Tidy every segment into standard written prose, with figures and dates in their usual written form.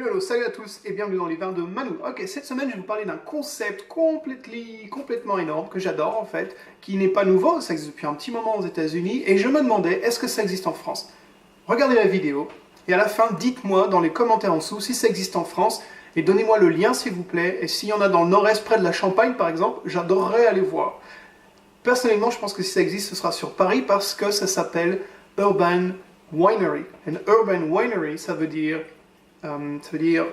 Hello, salut à tous et bienvenue dans les vins de Manu. Ok, cette semaine je vais vous parler d'un concept complètement énorme que j'adore en fait, qui n'est pas nouveau, ça existe depuis un petit moment aux États-Unis et je me demandais est-ce que ça existe en France? Regardez la vidéo et à la fin dites-moi dans les commentaires en dessous si ça existe en France et donnez-moi le lien s'il vous plaît. Et s'il y en a dans le nord-est près de la Champagne par exemple, j'adorerais aller voir. Personnellement, je pense que si ça existe, ce sera sur Paris parce que ça s'appelle Urban Winery. Un Urban Winery, ça veut dire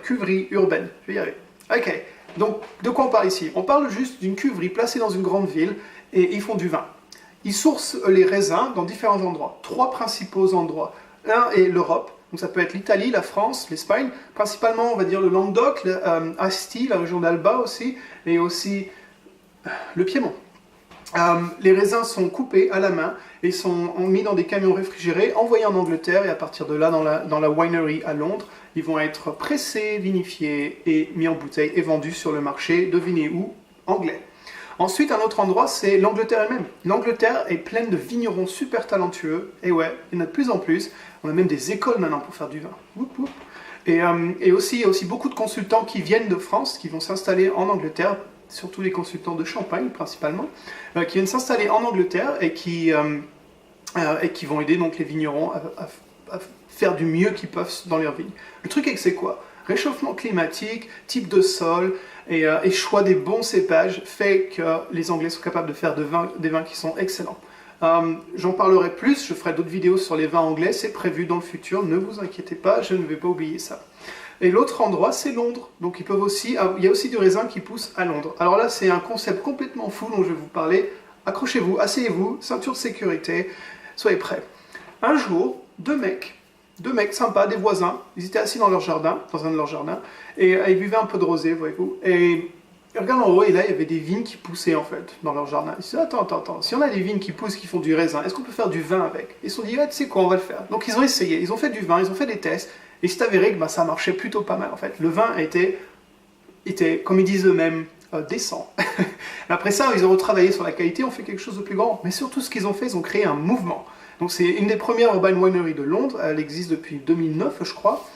cuverie urbaine. Je vais y arriver. Ok, donc de quoi on parle ici? On parle juste d'une cuverie placée dans une grande ville et ils font du vin. Ils sourcent les raisins dans différents endroits. Trois principaux endroits. Un est l'Europe, donc ça peut être l'Italie, la France, l'Espagne. Principalement, on va dire le Languedoc, Asti, la région d'Alba aussi, et aussi le Piémont. Les raisins sont coupés à la main et sont mis dans des camions réfrigérés, envoyés en Angleterre et à partir de là, dans la winery à Londres, ils vont être pressés, vinifiés et mis en bouteille et vendus sur le marché, devinez où, anglais. Ensuite, un autre endroit, c'est l'Angleterre elle-même. L'Angleterre est pleine de vignerons super talentueux, et ouais, il y en a de plus en plus. On a même des écoles maintenant pour faire du vin. Oup, oup. Et aussi, il y a aussi beaucoup de consultants qui viennent de France, qui vont s'installer en Angleterre, surtout les consultants de Champagne principalement, qui viennent s'installer en Angleterre et qui vont aider donc les vignerons à faire du mieux qu'ils peuvent dans leurs vignes. Le truc c'est quoi? Réchauffement climatique, type de sol et choix des bons cépages fait que les Anglais sont capables de faire des vins qui sont excellents. J'en parlerai plus, je ferai d'autres vidéos sur les vins anglais, c'est prévu dans le futur, ne vous inquiétez pas, je ne vais pas oublier ça. Et l'autre endroit, c'est Londres. Donc il y a aussi du raisin qui pousse à Londres. Alors là, c'est un concept complètement fou dont je vais vous parler. Accrochez-vous, asseyez-vous, ceinture de sécurité, soyez prêts. Un jour, deux mecs sympas, des voisins, ils étaient assis dans leur jardin, dans un de leurs jardins, et ils buvaient un peu de rosé, voyez-vous. Et ils regardent en haut, et là, il y avait des vignes qui poussaient, en fait, dans leur jardin. Ils se disent, attends, si on a des vignes qui poussent, qui font du raisin, est-ce qu'on peut faire du vin avec? Ils se sont dit, ouais, tu sais quoi, on va le faire. Donc ils ont essayé, ils ont fait du vin, ils ont fait des tests, et c'est avéré que ça marchait plutôt pas mal, en fait. Le vin était comme ils disent eux-mêmes, décent. Après ça, ils ont retravaillé sur la qualité, ont fait quelque chose de plus grand. Mais surtout, ce qu'ils ont fait, ils ont créé un mouvement. Donc c'est une des premières urban wineries de Londres, elle existe depuis 2009, je crois.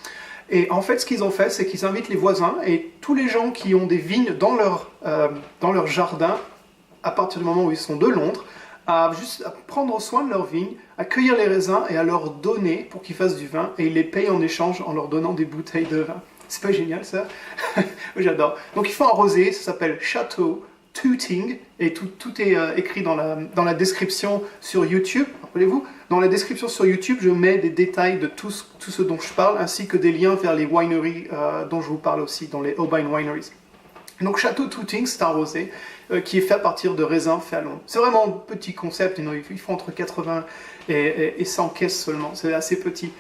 Et en fait, ce qu'ils ont fait, c'est qu'ils invitent les voisins et tous les gens qui ont des vignes dans leur jardin, à partir du moment où ils sont de Londres, à prendre soin de leurs vignes, à cueillir les raisins et à leur donner pour qu'ils fassent du vin. Et ils les payent en échange en leur donnant des bouteilles de vin. C'est pas génial ça? J'adore. Donc ils font un rosé, ça s'appelle Château Tooting, et tout est écrit dans la description sur YouTube. Rappelez-vous, dans la description sur YouTube, je mets des détails de tout ce dont je parle, ainsi que des liens vers les wineries dont je vous parle aussi, dans les Urban Wineries. Donc Château Tooting, c'est un rosé qui est fait à partir de raisins faits à Londres. C'est vraiment un petit concept, ils font entre 80 et 100 caisses seulement, c'est assez petit.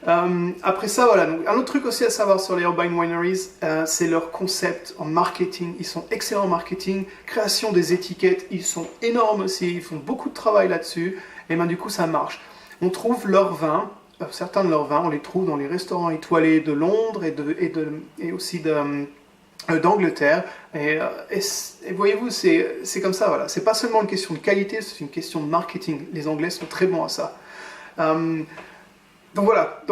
Après ça, voilà. Donc, un autre truc aussi à savoir sur les Urban Wineries, c'est leur concept en marketing. Ils sont excellents en marketing, création des étiquettes, ils sont énormes aussi, ils font beaucoup de travail là-dessus, et du coup ça marche. On trouve leurs vins, certains de leurs vins, on les trouve dans les restaurants étoilés de Londres et aussi d'Angleterre, et voyez-vous, c'est comme ça, voilà. C'est pas seulement une question de qualité, c'est une question de marketing. Les Anglais sont très bons à ça. Donc voilà,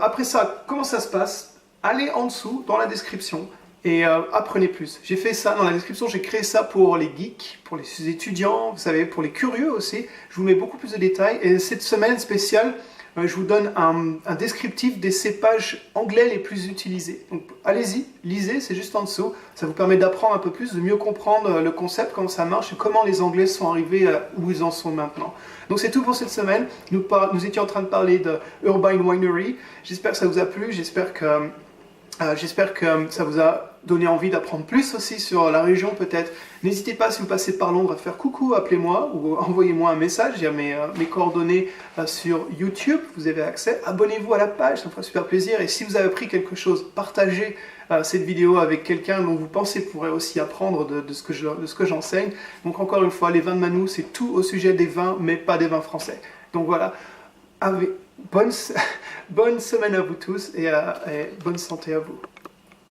après ça, comment ça se passe? Allez en dessous, dans la description, et apprenez plus. J'ai fait ça dans la description, j'ai créé ça pour les geeks, pour les étudiants, vous savez, pour les curieux aussi. Je vous mets beaucoup plus de détails, et cette semaine spéciale, je vous donne un descriptif des cépages anglais les plus utilisés. Donc allez-y, lisez, c'est juste en dessous. Ça vous permet d'apprendre un peu plus, de mieux comprendre le concept, comment ça marche et comment les Anglais sont arrivés où ils en sont maintenant. Donc c'est tout pour cette semaine. Nous étions en train de parler de Urban Winery. J'espère que ça vous a plu, j'espère que ça vous a donné envie d'apprendre plus aussi sur la région peut-être. N'hésitez pas, si vous passez par Londres, à faire coucou, appelez-moi ou envoyez-moi un message. Il y a mes coordonnées sur YouTube, vous avez accès. Abonnez-vous à la page, ça me fera super plaisir. Et si vous avez appris quelque chose, partagez cette vidéo avec quelqu'un dont vous pensez pourrait aussi apprendre de ce que j'enseigne. Donc encore une fois, les vins de Manu, c'est tout au sujet des vins, mais pas des vins français. Donc voilà, bonne semaine à vous tous et bonne santé à vous.